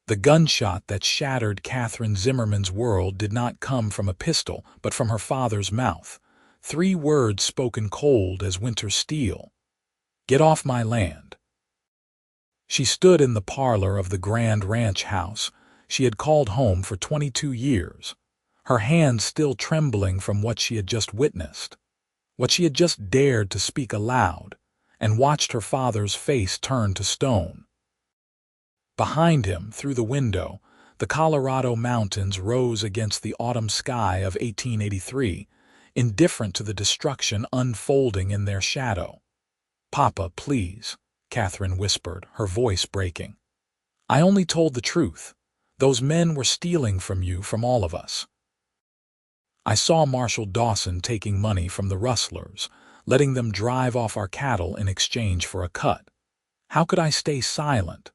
The gunshot that shattered Katherine Zimmerman's world did not come from a pistol, but from her father's mouth. 3 words spoken cold as winter steel. "Get off my land." She stood in the parlor of the grand ranch house she had called home for 22 years, her hands still trembling from what she had just witnessed, what she had just dared to speak aloud, and watched her father's face turn to stone. Behind him, through the window, the Colorado mountains rose against the autumn sky of 1883, indifferent to the destruction unfolding in their shadow. "Papa, please," Katherine whispered, her voice breaking. "I only told the truth. Those men were stealing from you, from all of us. I saw Marshal Dawson taking money from the rustlers, letting them drive off our cattle in exchange for a cut. How could I stay silent?"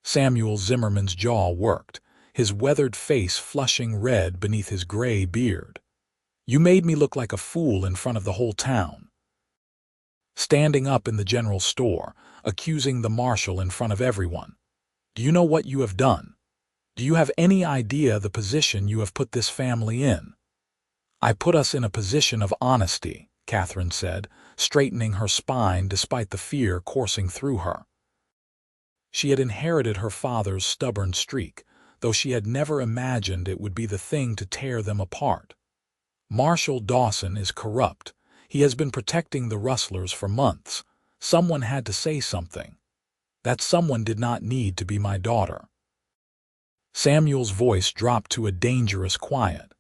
Samuel Zimmerman's jaw worked, his weathered face flushing red beneath his gray beard. "You made me look like a fool in front of the whole town. Standing up in the general store, accusing the marshal in front of everyone. Do you know what you have done? Do you have any idea the position you have put this family in?" "I put us in a position of honesty," Katherine said, straightening her spine despite the fear coursing through her. She had inherited her father's stubborn streak, though she had never imagined it would be the thing to tear them apart. "Marshal Dawson is corrupt. He has been protecting the rustlers for months. Someone had to say something. That someone did not need to be my daughter." Samuel's voice dropped to a dangerous quiet.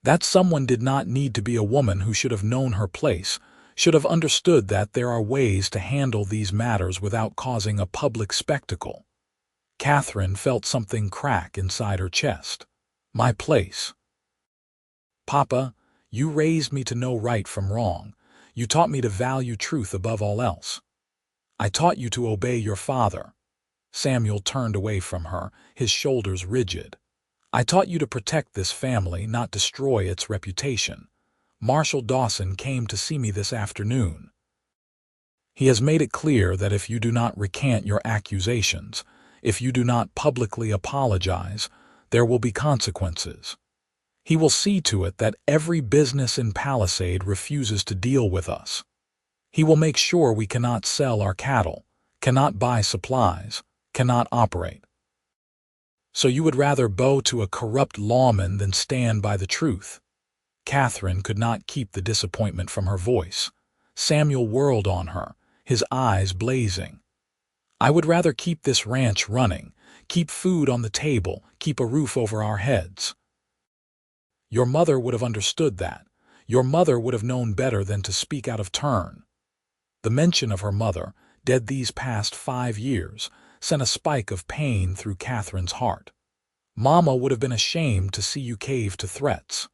That someone did not need to be a woman who should have known her place, should have understood that there are ways to handle these matters without causing a public spectacle. Katherine felt something crack inside her chest. "My place." "Papa, you raised me to know right from wrong. You taught me to value truth above all else. I taught you to obey your father." Samuel turned away from her, his shoulders rigid. "I taught you to protect this family, not destroy its reputation. Marshal Dawson came to see me this afternoon. He has made it clear that if you do not recant your accusations, if you do not publicly apologize, there will be consequences. He will see to it that every business in Palisade refuses to deal with us. He will make sure we cannot sell our cattle, cannot buy supplies, cannot operate." "So you would rather bow to a corrupt lawman than stand by the truth?" Katherine could not keep the disappointment from her voice. Samuel whirled on her, his eyes blazing. "I would rather keep this ranch running, keep food on the table, keep a roof over our heads." "Your mother would have understood that. Your mother would have known better than to speak out of turn." The mention of her mother, dead these past 5 years, sent a spike of pain through Katherine's heart. "Mama would have been ashamed to see you cave to threats."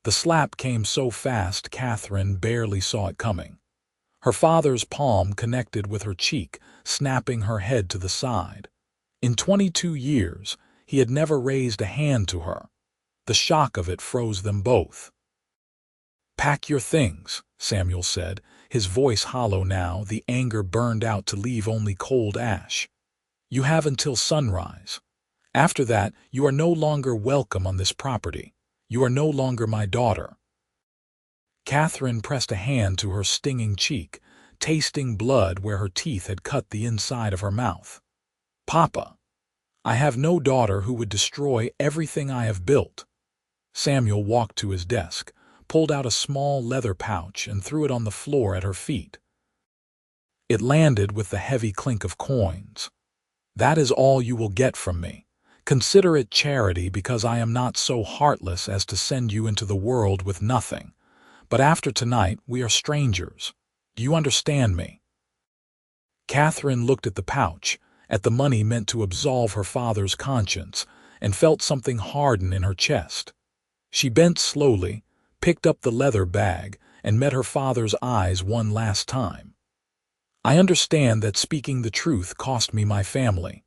The slap came so fast Katherine barely saw it coming. Her father's palm connected with her cheek, snapping her head to the side. In 22 years, he had never raised a hand to her. The shock of it froze them both. "Pack your things," Samuel said, his voice hollow now, the anger burned out to leave only cold ash. "You have until sunrise. After that, you are no longer welcome on this property. You are no longer my daughter." Katherine pressed a hand to her stinging cheek, tasting blood where her teeth had cut the inside of her mouth. "Papa, I have no daughter who would destroy everything I have built." Samuel walked to his desk, pulled out a small leather pouch and threw it on the floor at her feet. It landed with the heavy clink of coins. "That is all you will get from me. Consider it charity because I am not so heartless as to send you into the world with nothing. But after tonight, we are strangers. Do you understand me?" Katherine looked at the pouch, at the money meant to absolve her father's conscience, and felt something harden in her chest. She bent slowly, picked up the leather bag, and met her father's eyes one last time. "I understand that speaking the truth cost me my family.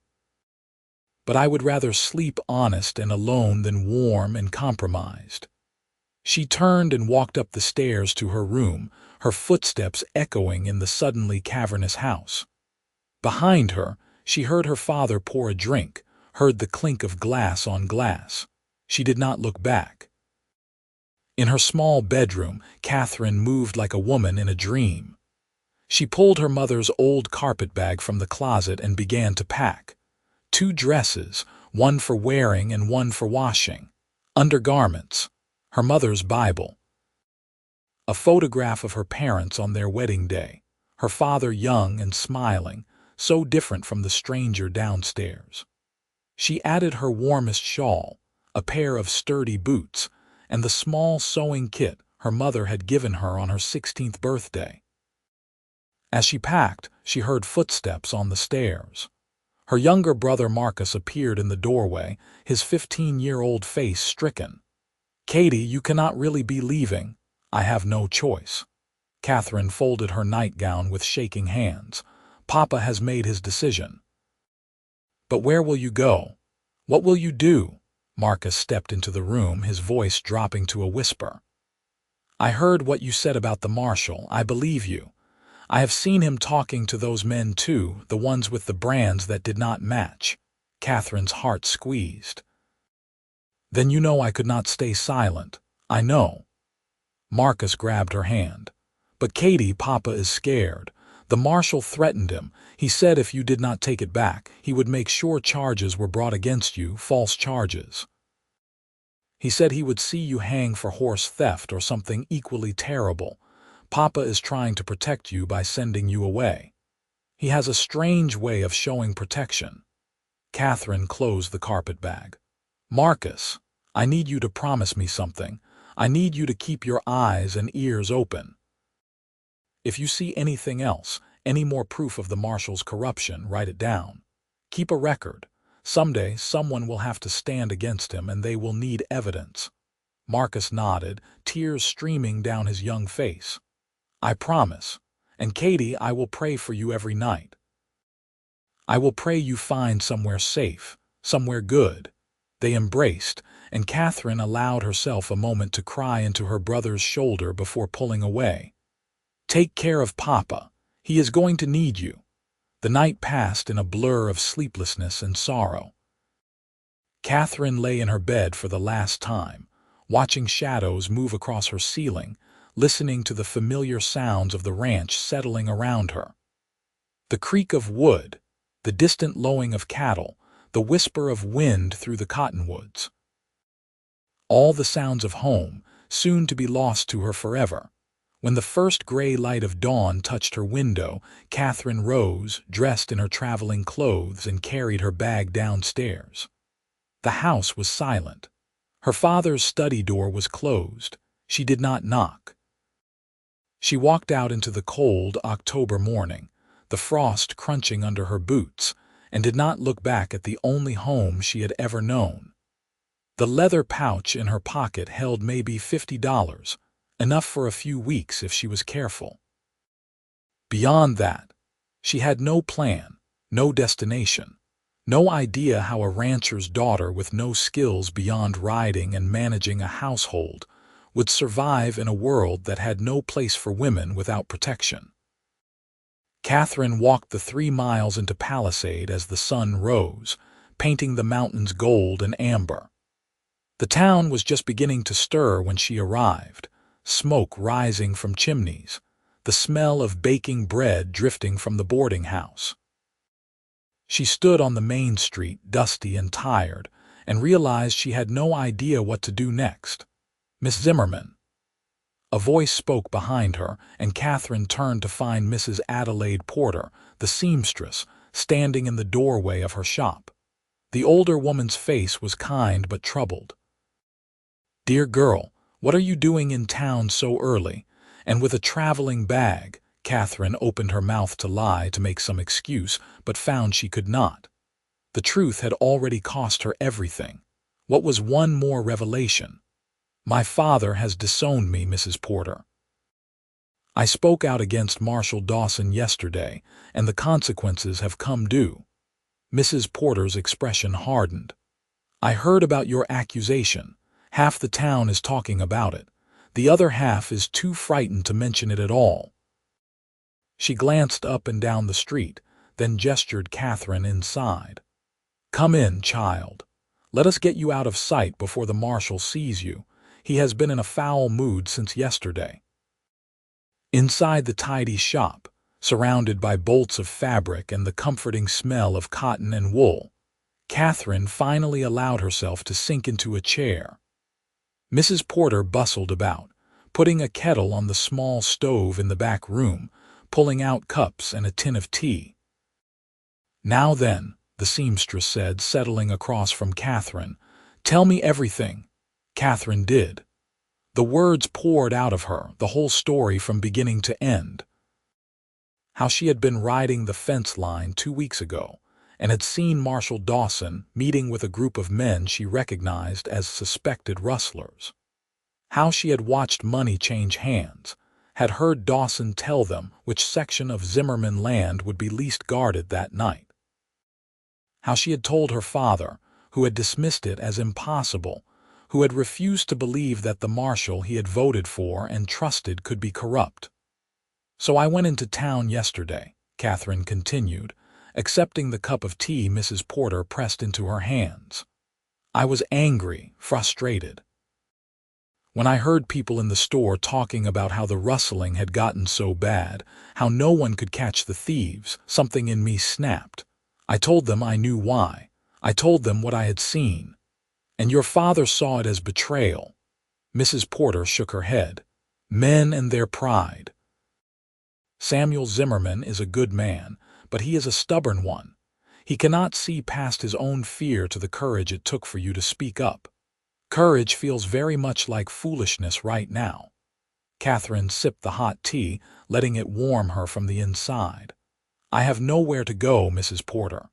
But I would rather sleep honest and alone than warm and compromised." She turned and walked up the stairs to her room, her footsteps echoing in the suddenly cavernous house. Behind her, she heard her father pour a drink, heard the clink of glass on glass. She did not look back. In her small bedroom, Katherine moved like a woman in a dream. She pulled her mother's old carpet bag from the closet and began to pack. 2 dresses, one for wearing and one for washing. Undergarments. Her mother's Bible. A photograph of her parents on their wedding day. Her father young and smiling, so different from the stranger downstairs. She added her warmest shawl, a pair of sturdy boots, and the small sewing kit her mother had given her on her 16th birthday. As she packed, she heard footsteps on the stairs. Her younger brother Marcus appeared in the doorway, his 15-year-old face stricken. "Katie, you cannot really be leaving." "I have no choice." Katherine folded her nightgown with shaking hands. "Papa has made his decision." "But where will you go? What will you do?" Marcus stepped into the room, his voice dropping to a whisper. "I heard what you said about the marshal. I believe you. I have seen him talking to those men too, the ones with the brands that did not match." Katherine's heart squeezed. "Then you know I could not stay silent." "I know." Marcus grabbed her hand. "But Katie, Papa is scared. The marshal threatened him. He said if you did not take it back, he would make sure charges were brought against you, false charges. He said he would see you hang for horse theft or something equally terrible. Papa is trying to protect you by sending you away. He has a strange way of showing protection." Katherine closed the carpet bag. "Marcus, I need you to promise me something. I need you to keep your eyes and ears open. If you see anything else, any more proof of the marshal's corruption, write it down. Keep a record. Someday, someone will have to stand against him and they will need evidence." Marcus nodded, tears streaming down his young face. "I promise. And Katie, I will pray for you every night. I will pray you find somewhere safe, somewhere good." They embraced, and Katherine allowed herself a moment to cry into her brother's shoulder before pulling away. "Take care of Papa. He is going to need you." The night passed in a blur of sleeplessness and sorrow. Katherine lay in her bed for the last time, watching shadows move across her ceiling, listening to the familiar sounds of the ranch settling around her. The creak of wood, the distant lowing of cattle, the whisper of wind through the cottonwoods. All the sounds of home, soon to be lost to her forever. When the first gray light of dawn touched her window, Katherine rose, dressed in her traveling clothes, and carried her bag downstairs. The house was silent. Her father's study door was closed. She did not knock. She walked out into the cold October morning, the frost crunching under her boots, and did not look back at the only home she had ever known. The leather pouch in her pocket held maybe $50, enough for a few weeks if she was careful. Beyond that, she had no plan, no destination, no idea how a rancher's daughter with no skills beyond riding and managing a household would survive in a world that had no place for women without protection. Katherine walked the 3 miles into Palisade as the sun rose, painting the mountains gold and amber. The town was just beginning to stir when she arrived, smoke rising from chimneys, the smell of baking bread drifting from the boarding house. She stood on the main street, dusty and tired, and realized she had no idea what to do next. "Miss Zimmerman." A voice spoke behind her, and Katherine turned to find Mrs. Adelaide Porter, the seamstress, standing in the doorway of her shop. The older woman's face was kind but troubled. "Dear girl, what are you doing in town so early, and with a traveling bag?" Katherine opened her mouth to lie to make some excuse, but found she could not. The truth had already cost her everything. What was one more revelation? "My father has disowned me, Mrs. Porter. I spoke out against Marshal Dawson yesterday, and the consequences have come due." Mrs. Porter's expression hardened. "I heard about your accusation. Half the town is talking about it. The other half is too frightened to mention it at all." She glanced up and down the street, then gestured Katherine inside. "Come in, child. Let us get you out of sight before the marshal sees you. He has been in a foul mood since yesterday." Inside the tidy shop, surrounded by bolts of fabric and the comforting smell of cotton and wool, Katherine finally allowed herself to sink into a chair. Mrs. Porter bustled about, putting a kettle on the small stove in the back room, pulling out cups and a tin of tea. "Now then," the seamstress said, settling across from Katherine, "tell me everything." Katherine did. The words poured out of her, the whole story from beginning to end. How she had been riding the fence line 2 weeks ago, and had seen Marshal Dawson meeting with a group of men she recognized as suspected rustlers. How she had watched money change hands, had heard Dawson tell them which section of Zimmerman land would be least guarded that night. How she had told her father, who had dismissed it as impossible, who had refused to believe that the marshal he had voted for and trusted could be corrupt. "So I went into town yesterday," Katherine continued, accepting the cup of tea Mrs. Porter pressed into her hands. "I was angry, frustrated. When I heard people in the store talking about how the rustling had gotten so bad, how no one could catch the thieves, something in me snapped. I told them I knew why. I told them what I had seen. And your father saw it as betrayal." Mrs. Porter shook her head. "Men and their pride. Samuel Zimmerman is a good man, but he is a stubborn one. He cannot see past his own fear to the courage it took for you to speak up. Courage feels very much like foolishness right now." Katherine sipped the hot tea, letting it warm her from the inside. "I have nowhere to go, Mrs. Porter.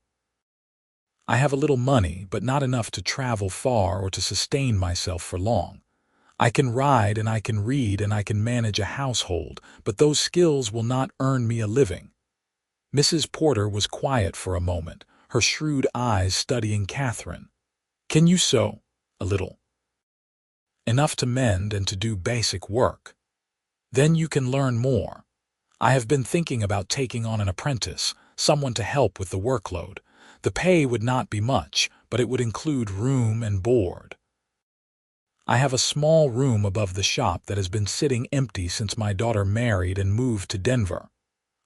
I have a little money, but not enough to travel far or to sustain myself for long. I can ride and I can read and I can manage a household, but those skills will not earn me a living." Mrs. Porter was quiet for a moment, her shrewd eyes studying Katherine. "Can you sew? A little. Enough to mend and to do basic work. Then you can learn more. I have been thinking about taking on an apprentice, someone to help with the workload. The pay would not be much, but it would include room and board. I have a small room above the shop that has been sitting empty since my daughter married and moved to Denver."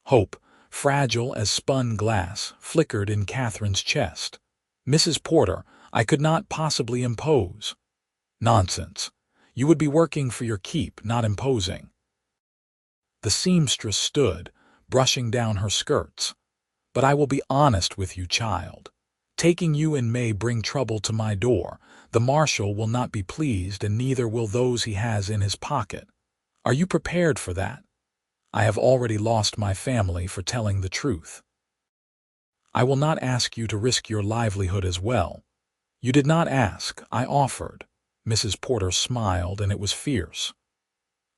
Hope, fragile as spun glass, flickered in Katherine's chest. "Mrs. Porter, I could not possibly impose." "Nonsense. You would be working for your keep, not imposing." The seamstress stood, brushing down her skirts. "But I will be honest with you, child. Taking you in may bring trouble to my door. The marshal will not be pleased, and neither will those he has in his pocket. Are you prepared for that? I have already lost my family for telling the truth. I will not ask you to risk your livelihood as well. You did not ask, I offered." Mrs. Porter smiled, and it was fierce.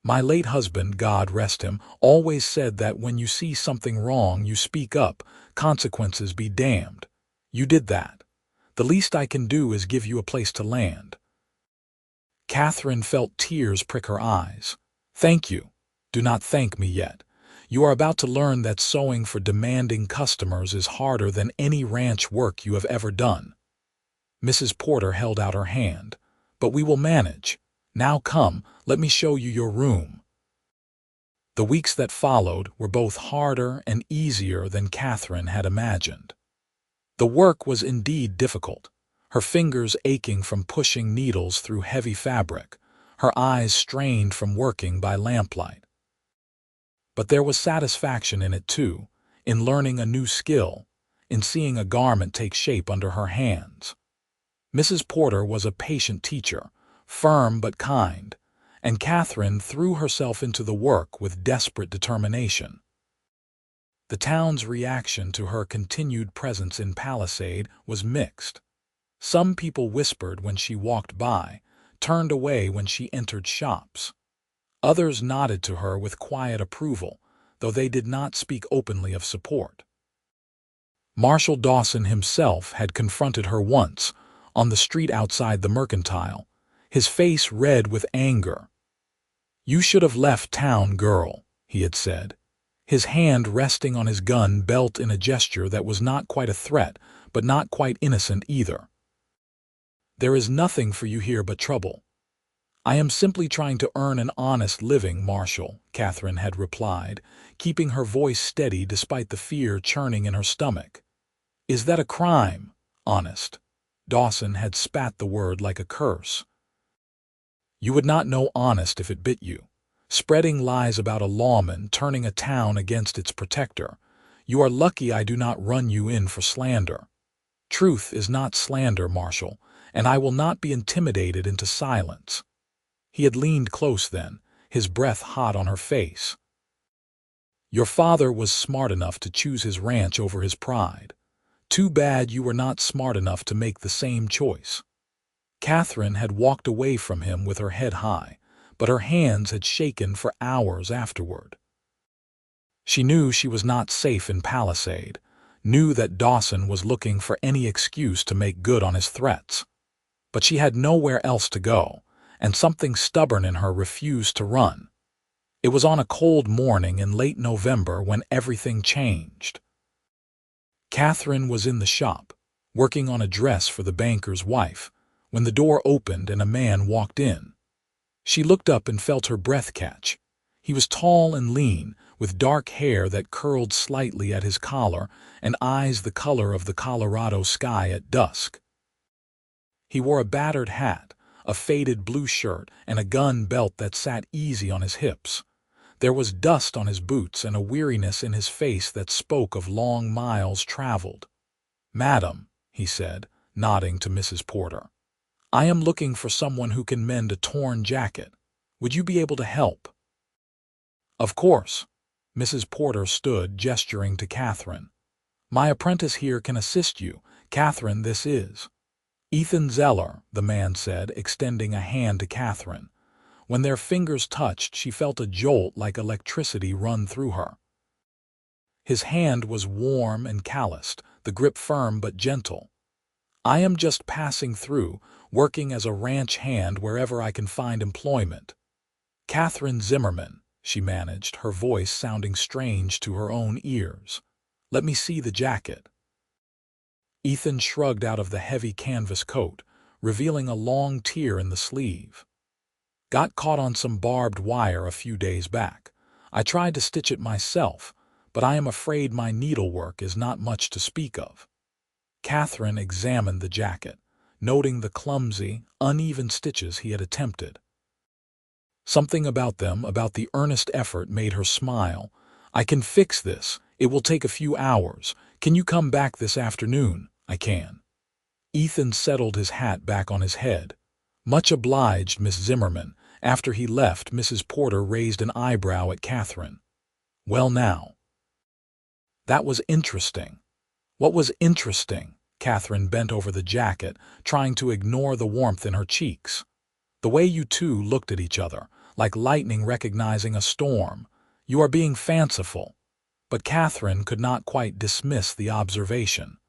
"My late husband, God rest him, always said that when you see something wrong, you speak up, consequences be damned. You did that. The least I can do is give you a place to land." Katherine felt tears prick her eyes. "Thank you. Do not thank me yet. You are about to learn that sewing for demanding customers is harder than any ranch work you have ever done." Mrs. Porter held out her hand. "But we will manage. Now come, let me show you your room." The weeks that followed were both harder and easier than Katherine had imagined. The work was indeed difficult, her fingers aching from pushing needles through heavy fabric, her eyes strained from working by lamplight. But there was satisfaction in it too, in learning a new skill, in seeing a garment take shape under her hands. Mrs. Porter was a patient teacher, firm but kind, and Katherine threw herself into the work with desperate determination. The town's reaction to her continued presence in Palisade was mixed. Some people whispered when she walked by, turned away when she entered shops. Others nodded to her with quiet approval, though they did not speak openly of support. Marshal Dawson himself had confronted her once, on the street outside the Mercantile, his face red with anger. "You should have left town, girl," he had said, his hand resting on his gun belt in a gesture that was not quite a threat, but not quite innocent either. "There is nothing for you here but trouble." "I am simply trying to earn an honest living, Marshal," Katherine had replied, keeping her voice steady despite the fear churning in her stomach. "Is that a crime? Honest?" Dawson had spat the word like a curse. "You would not know honest if it bit you. Spreading lies about a lawman, turning a town against its protector. You are lucky I do not run you in for slander. Truth is not slander, Marshal, and I will not be intimidated into silence." He had leaned close then, his breath hot on her face. "Your father was smart enough to choose his ranch over his pride. Too bad you were not smart enough to make the same choice." Katherine had walked away from him with her head high, but her hands had shaken for hours afterward. She knew she was not safe in Palisade, knew that Dawson was looking for any excuse to make good on his threats. But she had nowhere else to go, and something stubborn in her refused to run. It was on a cold morning in late November when everything changed. Katherine was in the shop, working on a dress for the banker's wife, when the door opened and a man walked in. She looked up and felt her breath catch. He was tall and lean, with dark hair that curled slightly at his collar and eyes the color of the Colorado sky at dusk. He wore a battered hat, a faded blue shirt, and a gun belt that sat easy on his hips. There was dust on his boots and a weariness in his face that spoke of long miles traveled. "Madam," he said, nodding to Mrs. Porter, "I am looking for someone who can mend a torn jacket. Would you be able to help?" "Of course." Mrs. Porter stood, gesturing to Katherine. "My apprentice here can assist you. Katherine, this is Ethan Zeller," the man said, extending a hand to Katherine. When their fingers touched, she felt a jolt like electricity run through her. His hand was warm and calloused, the grip firm but gentle. "I am just passing through, working as a ranch hand wherever I can find employment." "Katherine Zimmerman," she managed, her voice sounding strange to her own ears. "Let me see the jacket." Ethan shrugged out of the heavy canvas coat, revealing a long tear in the sleeve. "Got caught on some barbed wire a few days back. I tried to stitch it myself, but I am afraid my needlework is not much to speak of." Katherine examined the jacket, noting the clumsy, uneven stitches he had attempted. Something about them, about the earnest effort, made her smile. "I can fix this. It will take a few hours. Can you come back this afternoon?" "I can." Ethan settled his hat back on his head. "Much obliged, Miss Zimmerman." After he left, Mrs. Porter raised an eyebrow at Katherine. "Well now." "That was interesting." "What was interesting?" Katherine bent over the jacket, trying to ignore the warmth in her cheeks. "The way you two looked at each other, like lightning recognizing a storm. You are being fanciful." But Katherine could not quite dismiss the observation.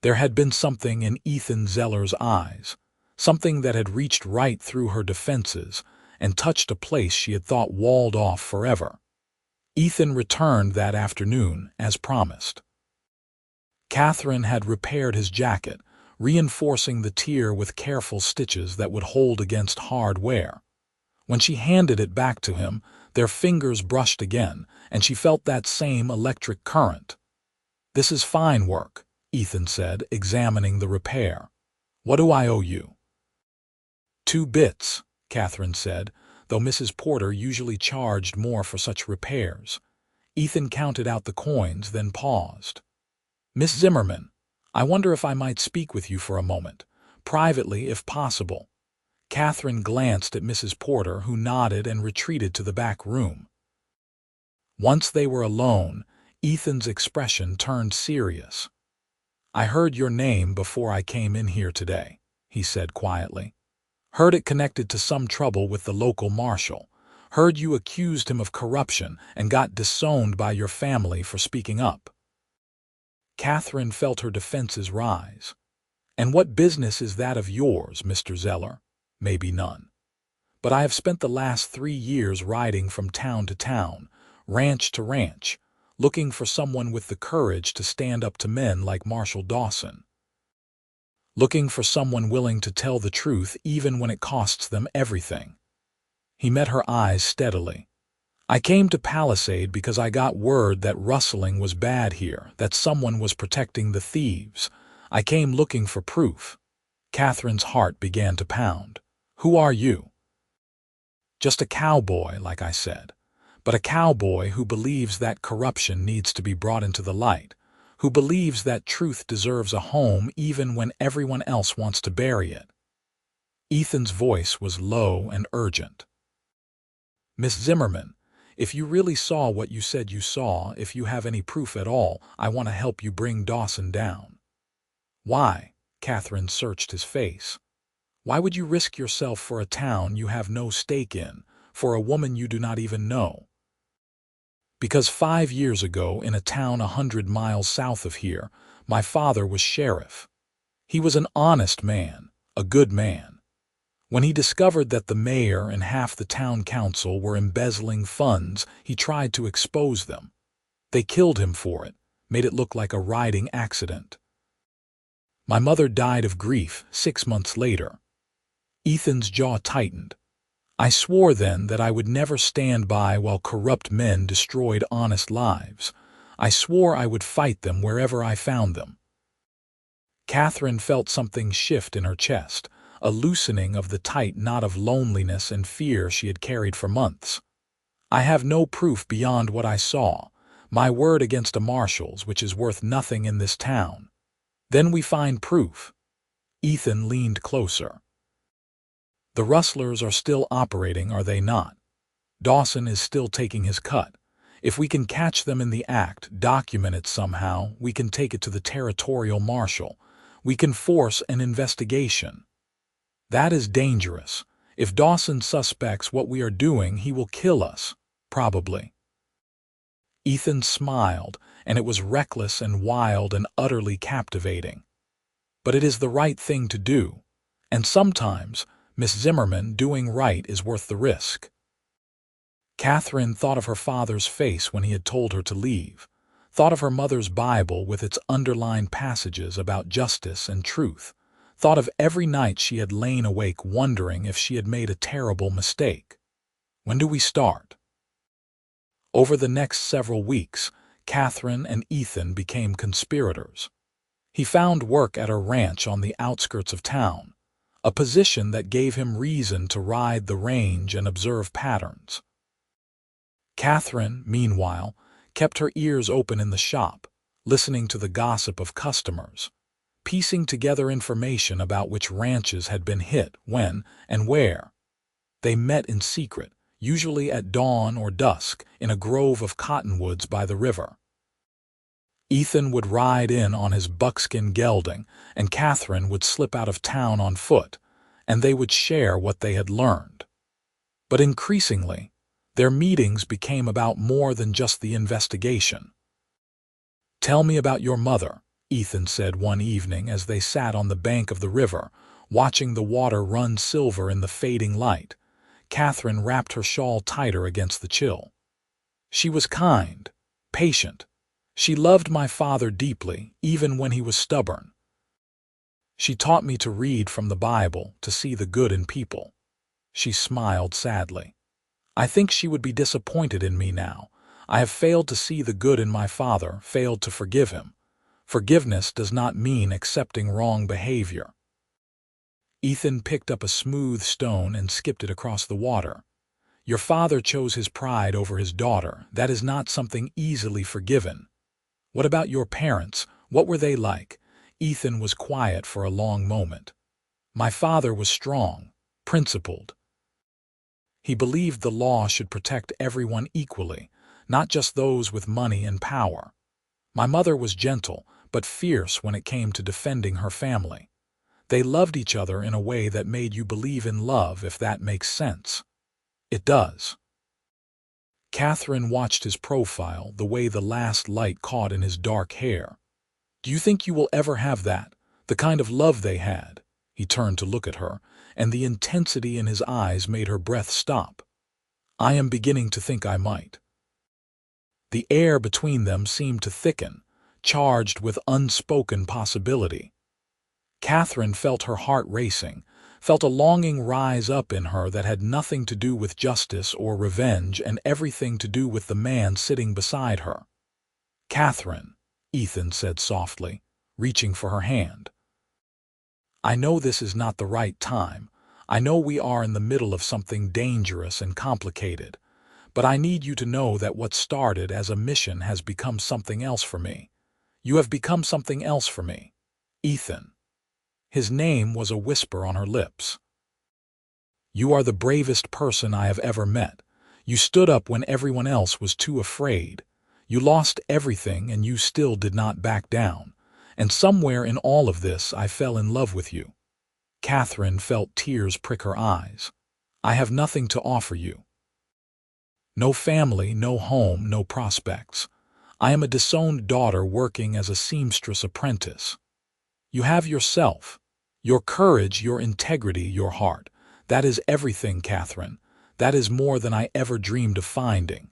There had been something in Ethan Zeller's eyes, something that had reached right through her defenses and touched a place she had thought walled off forever. Ethan returned that afternoon, as promised. Katherine had repaired his jacket, reinforcing the tear with careful stitches that would hold against hard wear. When she handed it back to him, their fingers brushed again, and she felt that same electric current. "This is fine work," Ethan said, examining the repair. "What do I owe you?" "2 bits, Katherine said, though Mrs. Porter usually charged more for such repairs. Ethan counted out the coins, then paused. "Miss Zimmerman, I wonder if I might speak with you for a moment, privately if possible." Katherine glanced at Mrs. Porter, who nodded and retreated to the back room. Once they were alone, Ethan's expression turned serious. "I heard your name before I came in here today," he said quietly. "Heard it connected to some trouble with the local marshal. Heard you accused him of corruption and got disowned by your family for speaking up." Katherine felt her defenses rise. "And what business is that of yours, Mr. Zeller?" "Maybe none. But I have spent the last 3 years riding from town to town, ranch to ranch, looking for someone with the courage to stand up to men like Marshal Dawson, looking for someone willing to tell the truth even when it costs them everything. He met her eyes steadily. I came to Palisade because I got word that rustling was bad here, that someone was protecting the thieves. I came looking for proof. Katherine's heart began to pound. Who are you? Just a cowboy, like I said. But a cowboy who believes that corruption needs to be brought into the light, who believes that truth deserves a home even when everyone else wants to bury it. Ethan's voice was low and urgent. Miss Zimmerman, if you really saw what you said you saw, if you have any proof at all, I want to help you bring Dawson down. Why? Katherine searched his face. Why would you risk yourself for a town you have no stake in, for a woman you do not even know? Because 5 years ago, in a town 100 miles south of here, my father was sheriff. He was an honest man, a good man. When he discovered that the mayor and half the town council were embezzling funds, he tried to expose them. They killed him for it, made it look like a riding accident. My mother died of grief 6 months later. Ethan's jaw tightened. I swore then that I would never stand by while corrupt men destroyed honest lives. I swore I would fight them wherever I found them. Katherine felt something shift in her chest, a loosening of the tight knot of loneliness and fear she had carried for months. I have no proof beyond what I saw, my word against a marshal's, which is worth nothing in this town. Then we find proof. Ethan leaned closer. The rustlers are still operating, are they not? Dawson is still taking his cut. If we can catch them in the act, document it somehow, we can take it to the territorial marshal. We can force an investigation. That is dangerous. If Dawson suspects what we are doing, he will kill us, probably. Ethan smiled, and it was reckless and wild and utterly captivating. But it is the right thing to do, and sometimes, Miss Zimmerman, doing right is worth the risk. Katherine thought of her father's face when he had told her to leave, thought of her mother's Bible with its underlined passages about justice and truth, thought of every night she had lain awake wondering if she had made a terrible mistake. When do we start? Over the next several weeks, Katherine and Ethan became conspirators. He found work at a ranch on the outskirts of town, a position that gave him reason to ride the range and observe patterns. Katherine, meanwhile, kept her ears open in the shop, listening to the gossip of customers, piecing together information about which ranches had been hit, when, and where. They met in secret, usually at dawn or dusk, in a grove of cottonwoods by the river. Ethan would ride in on his buckskin gelding, and Katherine would slip out of town on foot, and they would share what they had learned. But increasingly, their meetings became about more than just the investigation. "Tell me about your mother," Ethan said one evening as they sat on the bank of the river, watching the water run silver in the fading light. Katherine wrapped her shawl tighter against the chill. "She was kind, patient. She loved my father deeply, even when he was stubborn. She taught me to read from the Bible, to see the good in people." She smiled sadly. "I think she would be disappointed in me now. I have failed to see the good in my father, failed to forgive him. Forgiveness does not mean accepting wrong behavior." Ethan picked up a smooth stone and skipped it across the water. "Your father chose his pride over his daughter. That is not something easily forgiven. What about your parents? What were they like?" Ethan was quiet for a long moment. "My father was strong, principled. He believed the law should protect everyone equally, not just those with money and power. My mother was gentle, but fierce when it came to defending her family. They loved each other in a way that made you believe in love, if that makes sense." "It does." Katherine watched his profile, the way the last light caught in his dark hair. "Do you think you will ever have that, the kind of love they had?" He turned to look at her, and the intensity in his eyes made her breath stop. "I am beginning to think I might." The air between them seemed to thicken, charged with unspoken possibility. Katherine felt her heart racing, felt a longing rise up in her that had nothing to do with justice or revenge and everything to do with the man sitting beside her. "Katherine," Ethan said softly, reaching for her hand. "I know this is not the right time. I know we are in the middle of something dangerous and complicated. But I need you to know that what started as a mission has become something else for me. You have become something else for me. Ethan." His name was a whisper on her lips. "You are the bravest person I have ever met. You stood up when everyone else was too afraid. You lost everything and you still did not back down. And somewhere in all of this I fell in love with you." Katherine felt tears prick her eyes. "I have nothing to offer you. No family, no home, no prospects. I am a disowned daughter working as a seamstress apprentice. You have yourself, your courage, your integrity, your heart. That is everything, Katherine. That is more than I ever dreamed of finding."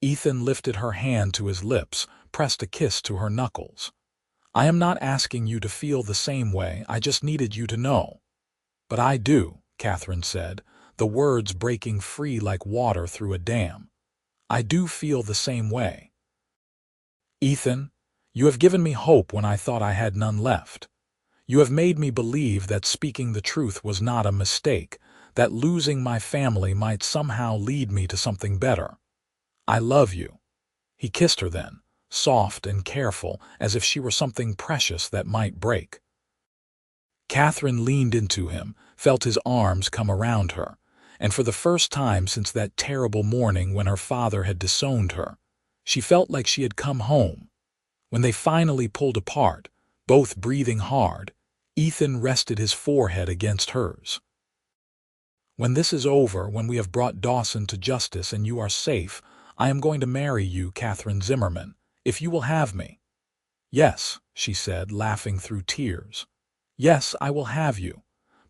Ethan lifted her hand to his lips, pressed a kiss to her knuckles. "I am not asking you to feel the same way, I just needed you to know." "But I do," Katherine said, the words breaking free like water through a dam. "I do feel the same way. Ethan, you have given me hope when I thought I had none left. You have made me believe that speaking the truth was not a mistake, that losing my family might somehow lead me to something better. I love you." He kissed her then, soft and careful, as if she were something precious that might break. Katherine leaned into him, felt his arms come around her, and for the first time since that terrible morning when her father had disowned her, she felt like she had come home. When they finally pulled apart, both breathing hard, Ethan rested his forehead against hers. "When this is over, when we have brought Dawson to justice and you are safe, I am going to marry you, Katherine Zimmerman, if you will have me." "Yes," she said, laughing through tears. "Yes, I will have you."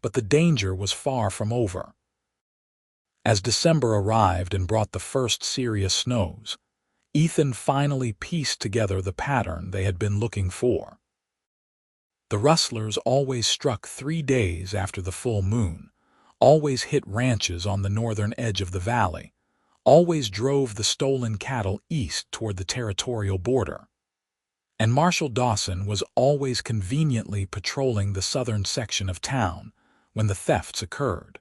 But the danger was far from over. As December arrived and brought the first serious snows, Ethan finally pieced together the pattern they had been looking for. The rustlers always struck 3 days after the full moon, always hit ranches on the northern edge of the valley, always drove the stolen cattle east toward the territorial border. And Marshal Dawson was always conveniently patrolling the southern section of town when the thefts occurred.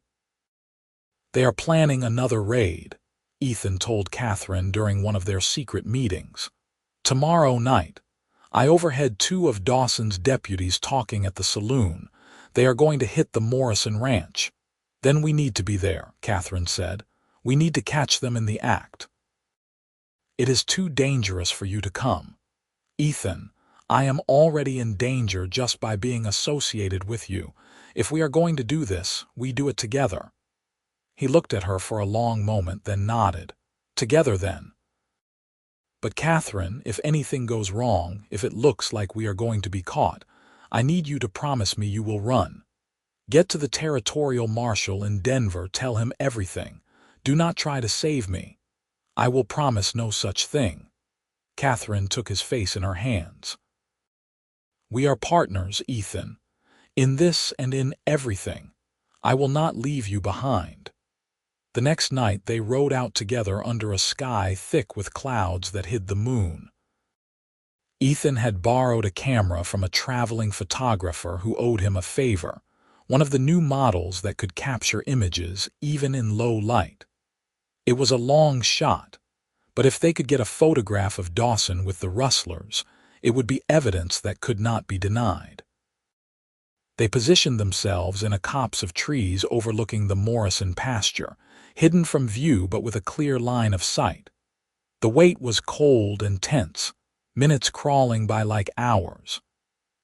"They are planning another raid," Ethan told Katherine during one of their secret meetings. "Tomorrow night. I overheard 2 of Dawson's deputies talking at the saloon. They are going to hit the Morrison Ranch." "Then we need to be there," Katherine said. "We need to catch them in the act." "It is too dangerous for you to come. Ethan, I am already in danger just by being associated with you. If we are going to do this, we do it together." He looked at her for a long moment, then nodded. "Together, then." "But Katherine, if anything goes wrong, if it looks like we are going to be caught, I need you to promise me you will run. Get to the territorial marshal in Denver, tell him everything. Do not try to save me. I will promise no such thing." Katherine took his face in her hands. "We are partners, Ethan. In this and in everything. I will not leave you behind." The next night they rode out together under a sky thick with clouds that hid the moon. Ethan had borrowed a camera from a traveling photographer who owed him a favor, one of the new models that could capture images even in low light. It was a long shot, but if they could get a photograph of Dawson with the rustlers, it would be evidence that could not be denied. They positioned themselves in a copse of trees overlooking the Morrison pasture, hidden from view but with a clear line of sight. The wait was cold and tense, minutes crawling by like hours.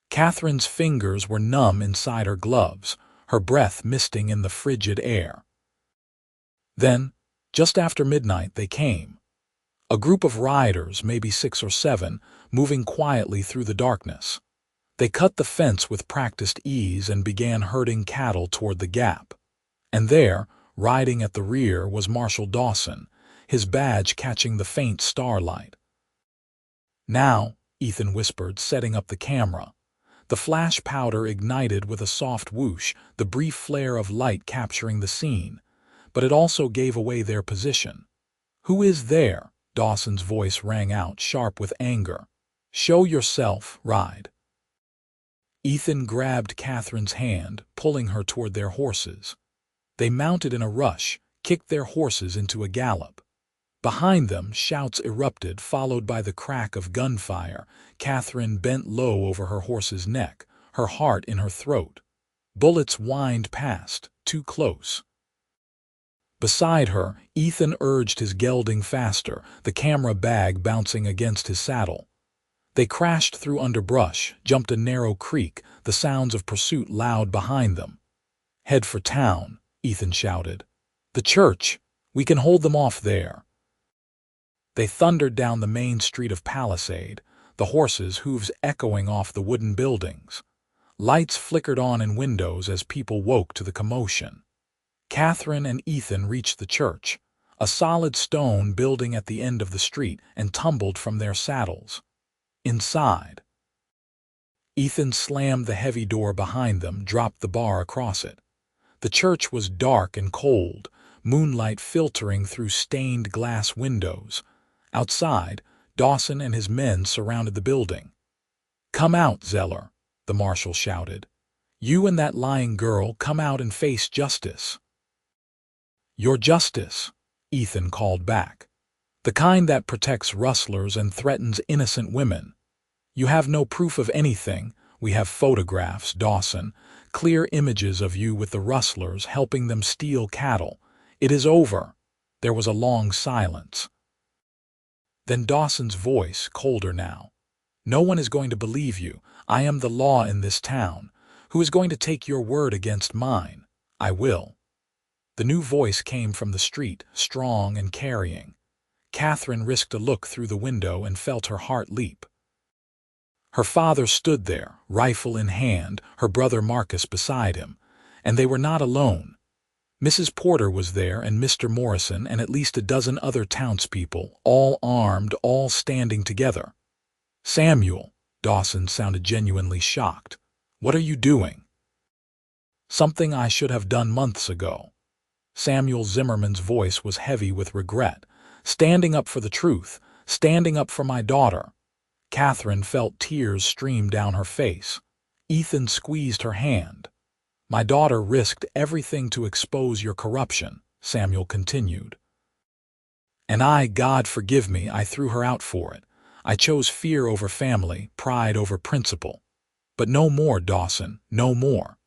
Katherine's fingers were numb inside her gloves, her breath misting in the frigid air. Then, just after midnight, they came. A group of riders, maybe 6 or 7, moving quietly through the darkness. They cut the fence with practiced ease and began herding cattle toward the gap. And there, riding at the rear, was Marshal Dawson, his badge catching the faint starlight. "Now," Ethan whispered, setting up the camera. The flash powder ignited with a soft whoosh, the brief flare of light capturing the scene, but it also gave away their position. "Who is there?" Dawson's voice rang out, sharp with anger. "Show yourself, Ride." Ethan grabbed Katherine's hand, pulling her toward their horses. They mounted in a rush, kicked their horses into a gallop. Behind them, shouts erupted, followed by the crack of gunfire. Katherine bent low over her horse's neck, her heart in her throat. Bullets whined past, too close. Beside her, Ethan urged his gelding faster, the camera bag bouncing against his saddle. They crashed through underbrush, jumped a narrow creek, the sounds of pursuit loud behind them. "Head for town," Ethan shouted. "The church! We can hold them off there." They thundered down the main street of Palisade, the horses' hooves echoing off the wooden buildings. Lights flickered on in windows as people woke to the commotion. Katherine and Ethan reached the church, a solid stone building at the end of the street, and tumbled from their saddles. Inside, Ethan slammed the heavy door behind them, dropped the bar across it. The church was dark and cold, moonlight filtering through stained glass windows. Outside, Dawson and his men surrounded the building. "Come out, Zeller," the marshal shouted. "You and that lying girl, come out and face justice." "Your justice," Ethan called back. "The kind that protects rustlers and threatens innocent women. You have no proof of anything. We have photographs, Dawson, clear images of you with the rustlers helping them steal cattle. It is over." There was a long silence. Then Dawson's voice, colder now. "No one is going to believe you. I am the law in this town. Who is going to take your word against mine? I will." The new voice came from the street, strong and carrying. Katherine risked a look through the window and felt her heart leap. Her father stood there, rifle in hand, her brother Marcus beside him, and they were not alone. Mrs. Porter was there, and Mr. Morrison, and at least a dozen other townspeople, all armed, all standing together. "Samuel," Dawson sounded genuinely shocked. "What are you doing?" "Something I should have done months ago." Samuel Zimmerman's voice was heavy with regret. "Standing up for the truth, standing up for my daughter." Katherine felt tears stream down her face. Ethan squeezed her hand. "My daughter risked everything to expose your corruption," Samuel continued. "And God forgive me, I threw her out for it. I chose fear over family, pride over principle. But no more, Dawson, no more.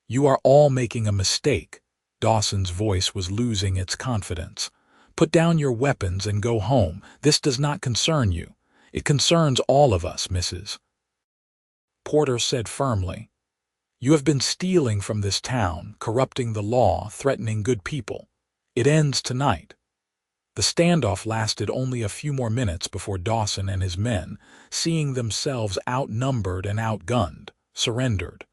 You are all making a mistake." Dawson's voice was losing its confidence. "Put down your weapons and go home. This does not concern you. It concerns all of us, Mrs. Porter said firmly. "You have been stealing from this town, corrupting the law, threatening good people. It ends tonight." The standoff lasted only a few more minutes before Dawson and his men, seeing themselves outnumbered and outgunned, surrendered.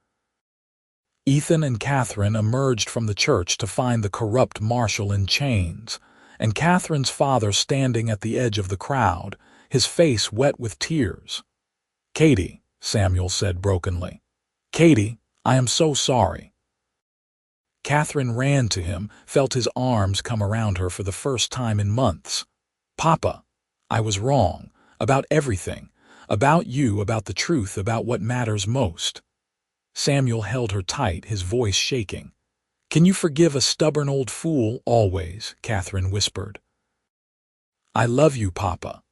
Ethan and Katherine emerged from the church to find the corrupt marshal in chains, and Katherine's father standing at the edge of the crowd, his face wet with tears. "Katie," Samuel said brokenly. "Katie, I am so sorry." Katherine ran to him, felt his arms come around her for the first time in months. "Papa, I was wrong, about everything, about you, about the truth, about what matters most." Samuel held her tight, his voice shaking. "Can you forgive a stubborn old fool always?" Katherine whispered. "I love you, Papa."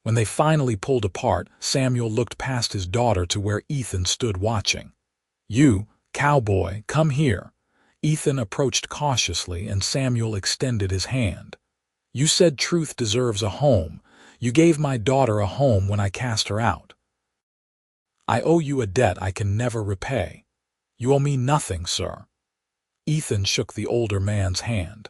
When they finally pulled apart, Samuel looked past his daughter to where Ethan stood watching. "You, Cowboy, come here." Ethan approached cautiously, and Samuel extended his hand. "You said truth deserves a home. You gave my daughter a home when I cast her out. I owe you a debt I can never repay. You owe me nothing, sir." Ethan shook the older man's hand.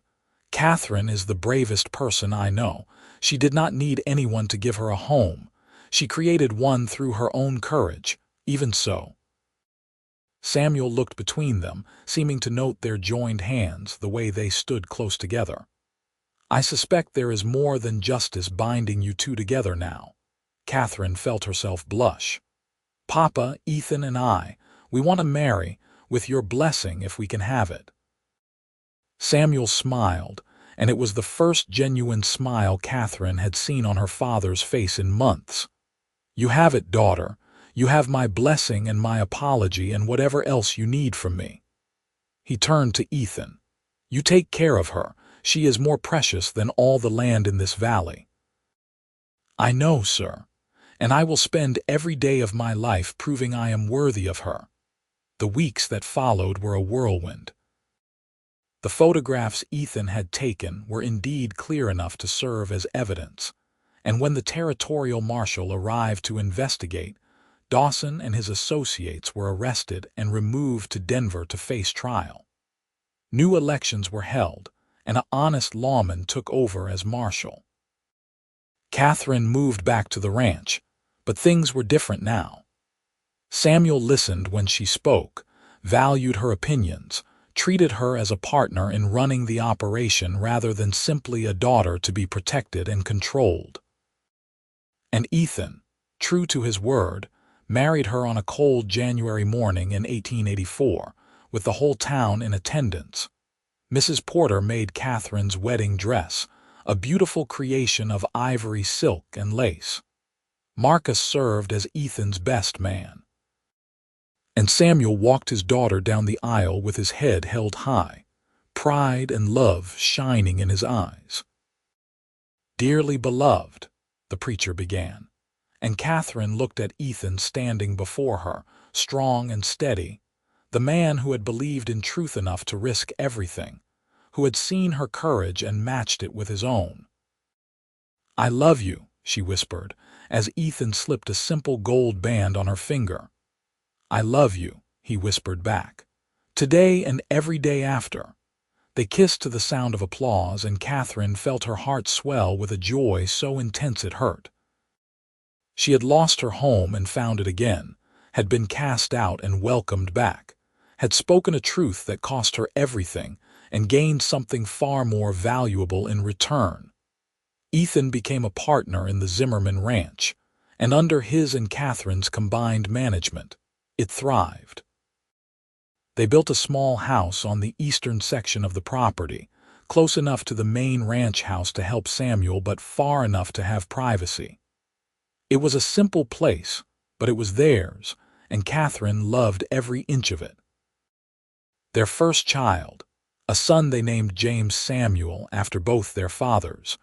"Katherine is the bravest person I know. She did not need anyone to give her a home. She created one through her own courage. Even so." Samuel looked between them, seeming to note their joined hands, the way they stood close together. I suspect there is more than justice binding you two together now. Katherine felt herself blush. Papa, Ethan, and we want to marry, with your blessing if we can have it. Samuel smiled, and it was the first genuine smile Katherine had seen on her father's face in months. You have it, daughter. You have my blessing and my apology and whatever else you need from me. He turned to Ethan. You take care of her. She is more precious than all the land in this valley. I know, sir, and I will spend every day of my life proving I am worthy of her. The weeks that followed were a whirlwind. The photographs Ethan had taken were indeed clear enough to serve as evidence, and when the territorial marshal arrived to investigate, Dawson and his associates were arrested and removed to Denver to face trial. New elections were held, and an honest lawman took over as marshal. Katherine moved back to the ranch, but things were different now. Samuel listened when she spoke, valued her opinions, treated her as a partner in running the operation rather than simply a daughter to be protected and controlled. And Ethan, true to his word, married her on a cold January morning in 1884, with the whole town in attendance. Mrs. Porter made Katherine's wedding dress, a beautiful creation of ivory silk and lace. Marcus served as Ethan's best man. And Samuel walked his daughter down the aisle with his head held high, pride and love shining in his eyes. Dearly beloved, the preacher began, and Katherine looked at Ethan standing before her, strong and steady, the man who had believed in truth enough to risk everything, who had seen her courage and matched it with his own. I love you, she whispered, as Ethan slipped a simple gold band on her finger. I love you, he whispered back. Today and every day after. They kissed to the sound of applause, and Katherine felt her heart swell with a joy so intense it hurt. She had lost her home and found it again, had been cast out and welcomed back, had spoken a truth that cost her everything and gained something far more valuable in return. Ethan became a partner in the Zimmerman ranch, and under his and Katherine's combined management, it thrived. They built a small house on the eastern section of the property, close enough to the main ranch house to help Samuel but far enough to have privacy. It was a simple place, but it was theirs, and Katherine loved every inch of it. Their first child, a son they named James Samuel after both their fathers,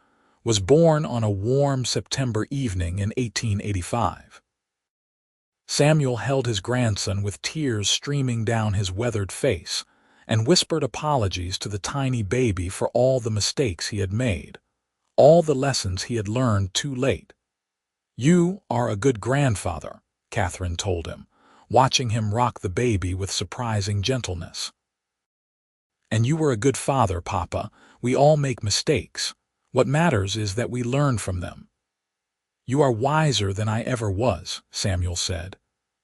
was born on a warm September evening in 1885. Samuel held his grandson with tears streaming down his weathered face and whispered apologies to the tiny baby for all the mistakes he had made, all the lessons he had learned too late. You are a good grandfather, Katherine told him, watching him rock the baby with surprising gentleness. And you were a good father, Papa. We all make mistakes. What matters is that we learn from them. You are wiser than I ever was, Samuel said.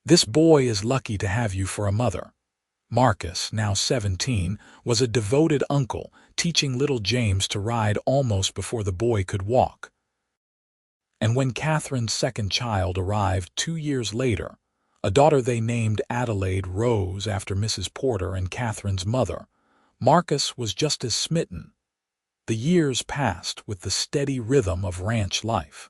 This boy is lucky to have you for a mother. Marcus, now 17, was a devoted uncle, teaching little James to ride almost before the boy could walk. And when Katherine's second child arrived 2 years later, a daughter they named Adelaide Rose after Mrs. Porter and Katherine's mother, Marcus was just as smitten. The years passed with the steady rhythm of ranch life.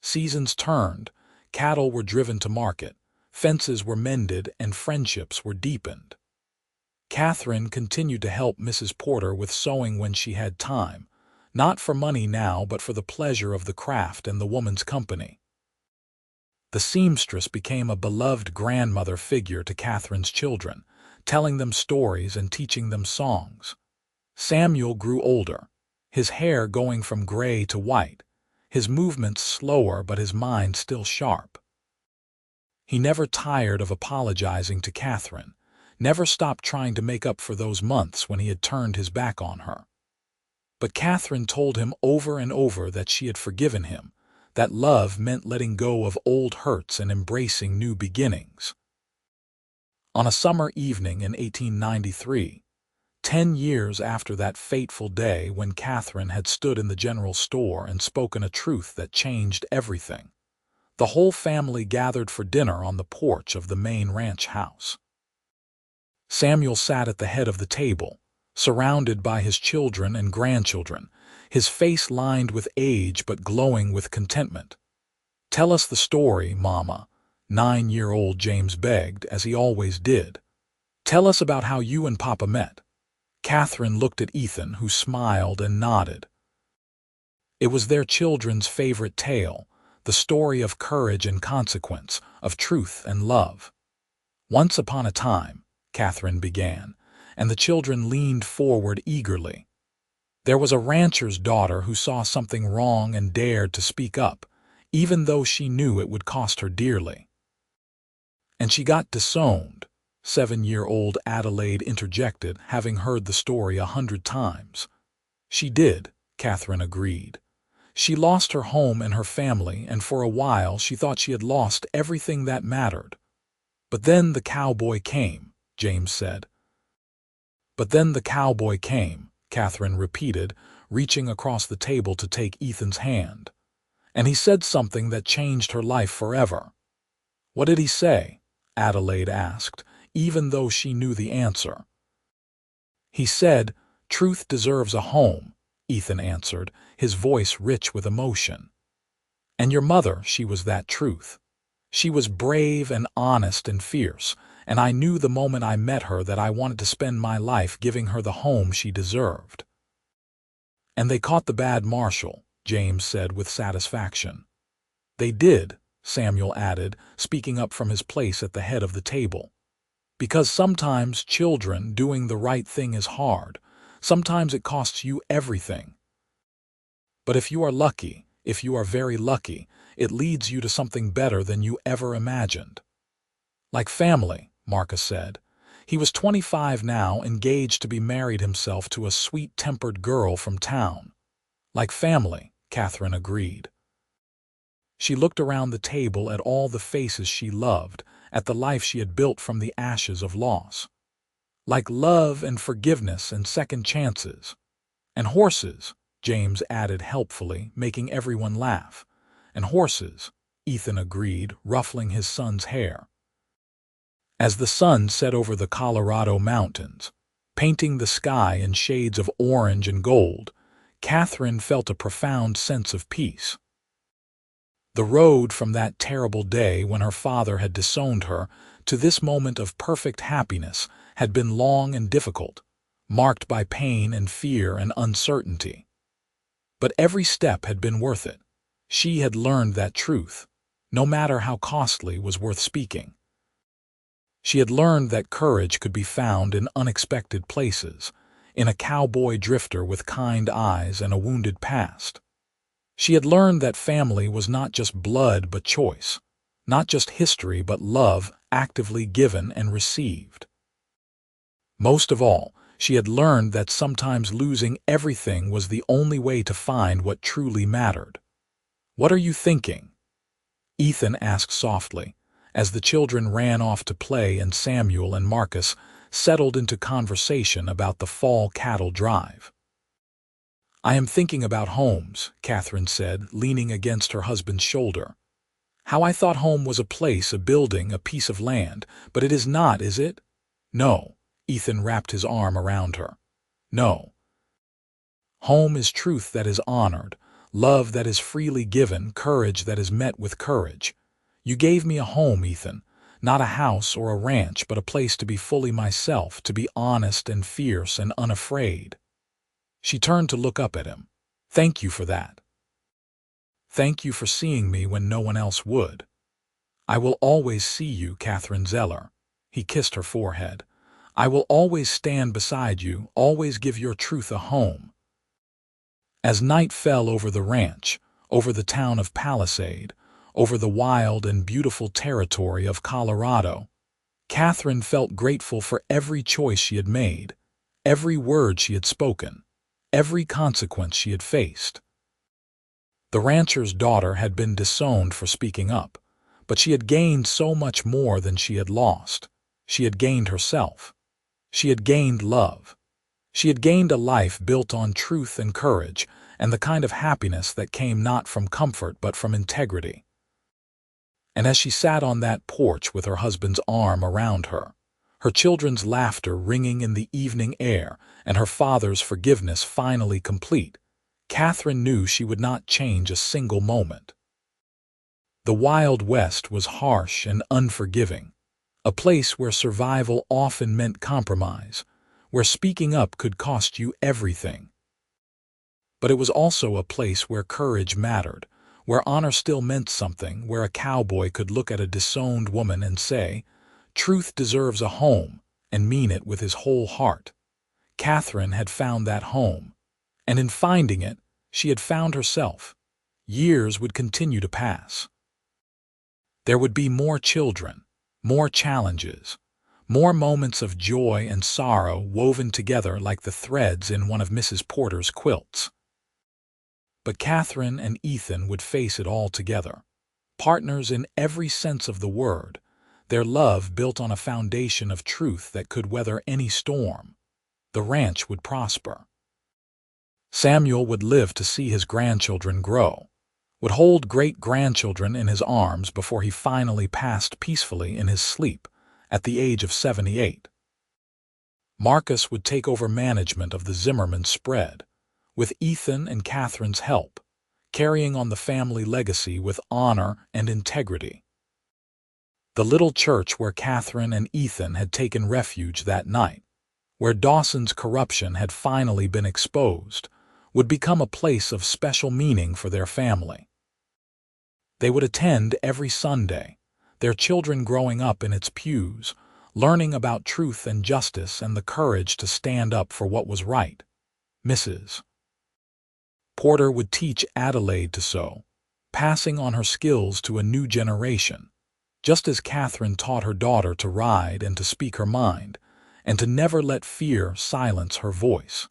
Seasons turned, cattle were driven to market, fences were mended, and friendships were deepened. Katherine continued to help Mrs. Porter with sewing when she had time, not for money now but for the pleasure of the craft and the woman's company. The seamstress became a beloved grandmother figure to Katherine's children, telling them stories and teaching them songs. Samuel grew older, his hair going from gray to white, his movements slower but his mind still sharp. He never tired of apologizing to Katherine, never stopped trying to make up for those months when he had turned his back on her. But Katherine told him over and over that she had forgiven him, that love meant letting go of old hurts and embracing new beginnings. On a summer evening in 1893, 10 years after that fateful day when Katherine had stood in the general store and spoken a truth that changed everything. The whole family gathered for dinner on the porch of the main ranch house. Samuel sat at the head of the table, surrounded by his children and grandchildren, his face lined with age but glowing with contentment. "Tell us the story, Mama," 9-year-old James begged, as he always did. "Tell us about how you and Papa met." Katherine looked at Ethan, who smiled and nodded. It was their children's favorite tale, the story of courage and consequence, of truth and love. "Once upon a time," Katherine began, and the children leaned forward eagerly. "There was a rancher's daughter who saw something wrong and dared to speak up, even though she knew it would cost her dearly. And she got disowned," 7-year-old Adelaide interjected, having heard the story 100 times. "She did," Katherine agreed. "She lost her home and her family, and for a while she thought she had lost everything that mattered. But then the cowboy came," James said. "But then the cowboy came," Katherine repeated, reaching across the table to take Ethan's hand. "And he said something that changed her life forever." "What did he say?" Adelaide asked, even though she knew the answer. "He said, 'Truth deserves a home,'" Ethan answered, his voice rich with emotion. "And your mother, she was that truth. She was brave and honest and fierce, and I knew the moment I met her that I wanted to spend my life giving her the home she deserved." "And they caught the bad marshal," James said with satisfaction. "They did," Samuel added, speaking up from his place at the head of the table. "Because sometimes, children, doing the right thing is hard. Sometimes it costs you everything. But if you are lucky, if you are very lucky, it leads you to something better than you ever imagined." "Like family," Marcus said. He was 25 now, engaged to be married himself to a sweet-tempered girl from town. "Like family," Katherine agreed. She looked around the table at all the faces she loved, at the life she had built from the ashes of loss. "Like love and forgiveness and second chances. And horses," James added helpfully, making everyone laugh. "And horses," Ethan agreed, ruffling his son's hair. As the sun set over the Colorado mountains, painting the sky in shades of orange and gold, Katherine felt a profound sense of peace. The road from that terrible day when her father had disowned her to this moment of perfect happiness had been long and difficult, marked by pain and fear and uncertainty. But every step had been worth it. She had learned that truth, no matter how costly, was worth speaking. She had learned that courage could be found in unexpected places, in a cowboy drifter with kind eyes and a wounded past. She had learned that family was not just blood but choice, not just history but love actively given and received. Most of all, she had learned that sometimes losing everything was the only way to find what truly mattered. "What are you thinking?" Ethan asked softly, as the children ran off to play and Samuel and Marcus settled into conversation about the fall cattle drive. "I am thinking about homes," Katherine said, leaning against her husband's shoulder. "How I thought home was a place, a building, a piece of land, but it is not, is it?" "No," Ethan wrapped his arm around her. "No. Home is truth that is honored, love that is freely given, courage that is met with courage. You gave me a home, Ethan, not a house or a ranch, but a place to be fully myself, to be honest and fierce and unafraid." She turned to look up at him. "Thank you for that. Thank you for seeing me when no one else would." "I will always see you, Katherine Zeller." He kissed her forehead. "I will always stand beside you, always give your truth a home." As night fell over the ranch, over the town of Palisade, over the wild and beautiful territory of Colorado, Katherine felt grateful for every choice she had made, every word she had spoken, every consequence she had faced. The rancher's daughter had been disowned for speaking up, but she had gained so much more than she had lost. She had gained herself. She had gained love. She had gained a life built on truth and courage, and the kind of happiness that came not from comfort but from integrity. And as she sat on that porch with her husband's arm around her, her children's laughter ringing in the evening air, and her father's forgiveness finally complete, Katherine knew she would not change a single moment. The Wild West was harsh and unforgiving, a place where survival often meant compromise, where speaking up could cost you everything. But it was also a place where courage mattered, where honor still meant something, where a cowboy could look at a disowned woman and say, "Truth deserves a home," and mean it with his whole heart. Katherine had found that home, and in finding it, she had found herself. Years would continue to pass. There would be more children, more challenges, more moments of joy and sorrow woven together like the threads in one of Mrs. Porter's quilts. But Katherine and Ethan would face it all together, partners in every sense of the word, their love built on a foundation of truth that could weather any storm. The ranch would prosper. Samuel would live to see his grandchildren grow, would hold great-grandchildren in his arms before he finally passed peacefully in his sleep at the age of 78. Marcus would take over management of the Zimmerman spread, with Ethan and Katherine's help, carrying on the family legacy with honor and integrity. The little church where Katherine and Ethan had taken refuge that night, where Dawson's corruption had finally been exposed, would become a place of special meaning for their family. They would attend every Sunday, their children growing up in its pews, learning about truth and justice and the courage to stand up for what was right. Mrs. Porter would teach Adelaide to sew, passing on her skills to a new generation, just as Katherine taught her daughter to ride and to speak her mind, and to never let fear silence her voice.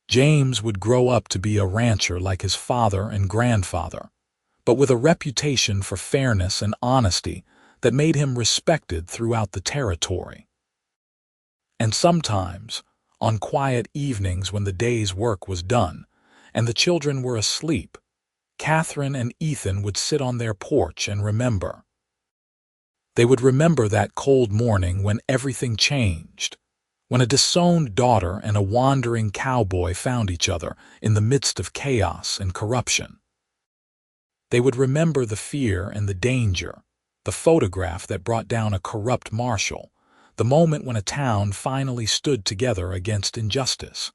James would grow up to be a rancher like his father and grandfather, but with a reputation for fairness and honesty that made him respected throughout the territory. And sometimes, on quiet evenings when the day's work was done and the children were asleep, Katherine and Ethan would sit on their porch and remember. They would remember that cold morning when everything changed, when a disowned daughter and a wandering cowboy found each other in the midst of chaos and corruption. They would remember the fear and the danger, the photograph that brought down a corrupt marshal, the moment when a town finally stood together against injustice.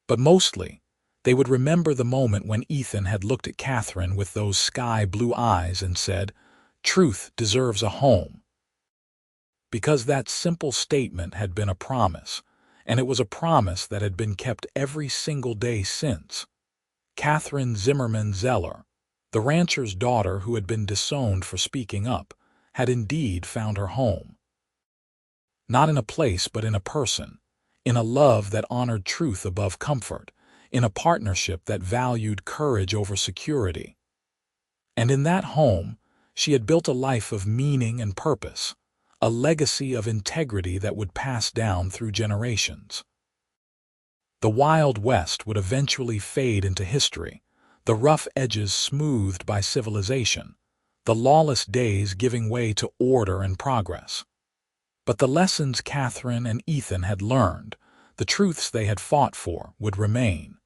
But mostly, they would remember the moment when Ethan had looked at Katherine with those sky-blue eyes and said, "Truth deserves a home." Because that simple statement had been a promise, and it was a promise that had been kept every single day since. Katherine Zimmerman Zeller, the rancher's daughter who had been disowned for speaking up, had indeed found her home. Not in a place but in a person, in a love that honored truth above comfort, in a partnership that valued courage over security. And in that home, she had built a life of meaning and purpose, a legacy of integrity that would pass down through generations. The Wild West would eventually fade into history, the rough edges smoothed by civilization, the lawless days giving way to order and progress. But the lessons Katherine and Ethan had learned, the truths they had fought for, would remain.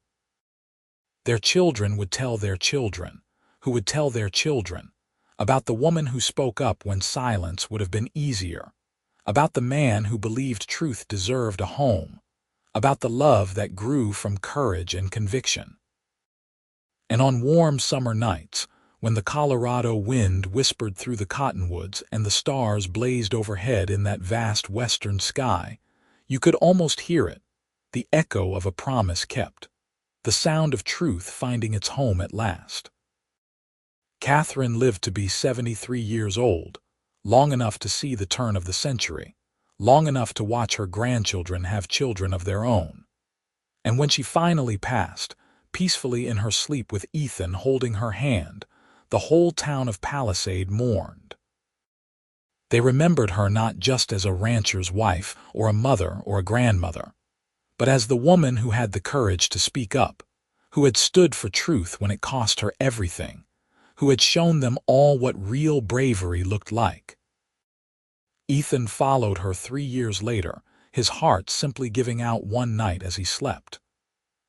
Their children would tell their children, who would tell their children, about the woman who spoke up when silence would have been easier, about the man who believed truth deserved a home, about the love that grew from courage and conviction. And on warm summer nights, when the Colorado wind whispered through the cottonwoods and the stars blazed overhead in that vast western sky, you could almost hear it, the echo of a promise kept, the sound of truth finding its home at last. Katherine lived to be 73 years old, long enough to see the turn of the century, long enough to watch her grandchildren have children of their own. And when she finally passed, peacefully in her sleep with Ethan holding her hand, the whole town of Palisade mourned. They remembered her not just as a rancher's wife or a mother or a grandmother, but as the woman who had the courage to speak up, who had stood for truth when it cost her everything, who had shown them all what real bravery looked like. Ethan followed her 3 years later, his heart simply giving out one night as he slept.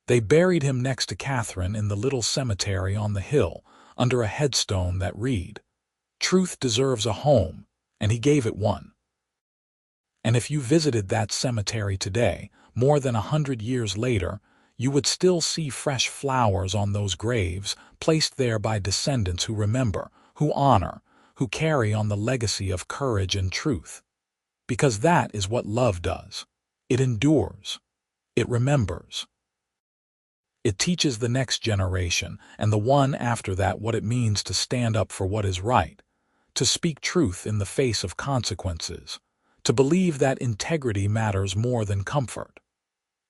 They buried him next to Katherine in the little cemetery on the hill, under a headstone that read, "Truth deserves a home," and he gave it one. And if you visited that cemetery today, more than 100 years later, you would still see fresh flowers on those graves, placed there by descendants who remember, who honor, who carry on the legacy of courage and truth. Because that is what love does. It endures. It remembers. It teaches the next generation and the one after that what it means to stand up for what is right, to speak truth in the face of consequences, to believe that integrity matters more than comfort.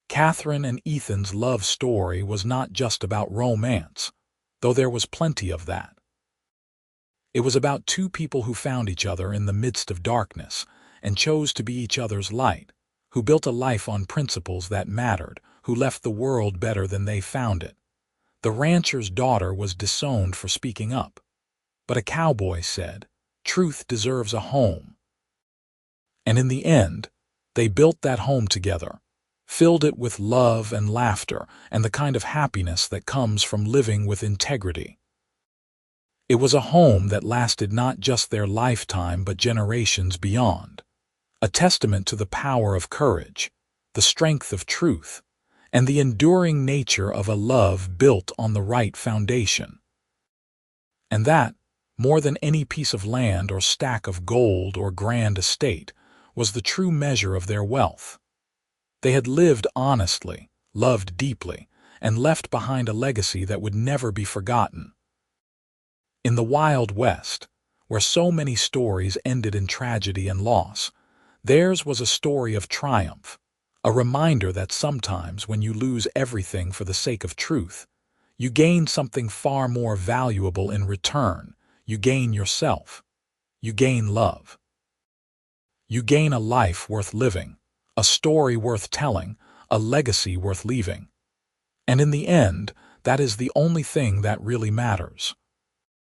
Katherine and Ethan's love story was not just about romance, though there was plenty of that. It was about two people who found each other in the midst of darkness and chose to be each other's light, who built a life on principles that mattered, who left the world better than they found it. The rancher's daughter was disowned for speaking up, but a cowboy said, "Truth deserves a home." And in the end, they built that home together, filled it with love and laughter and the kind of happiness that comes from living with integrity. It was a home that lasted not just their lifetime but generations beyond, a testament to the power of courage, the strength of truth, and the enduring nature of a love built on the right foundation. And that, more than any piece of land or stack of gold or grand estate, was the true measure of their wealth. They had lived honestly, loved deeply, and left behind a legacy that would never be forgotten. In the Wild West, where so many stories ended in tragedy and loss, theirs was a story of triumph, a reminder that sometimes when you lose everything for the sake of truth, you gain something far more valuable in return. You gain yourself. You gain love. You gain a life worth living, a story worth telling, a legacy worth leaving. And in the end, that is the only thing that really matters.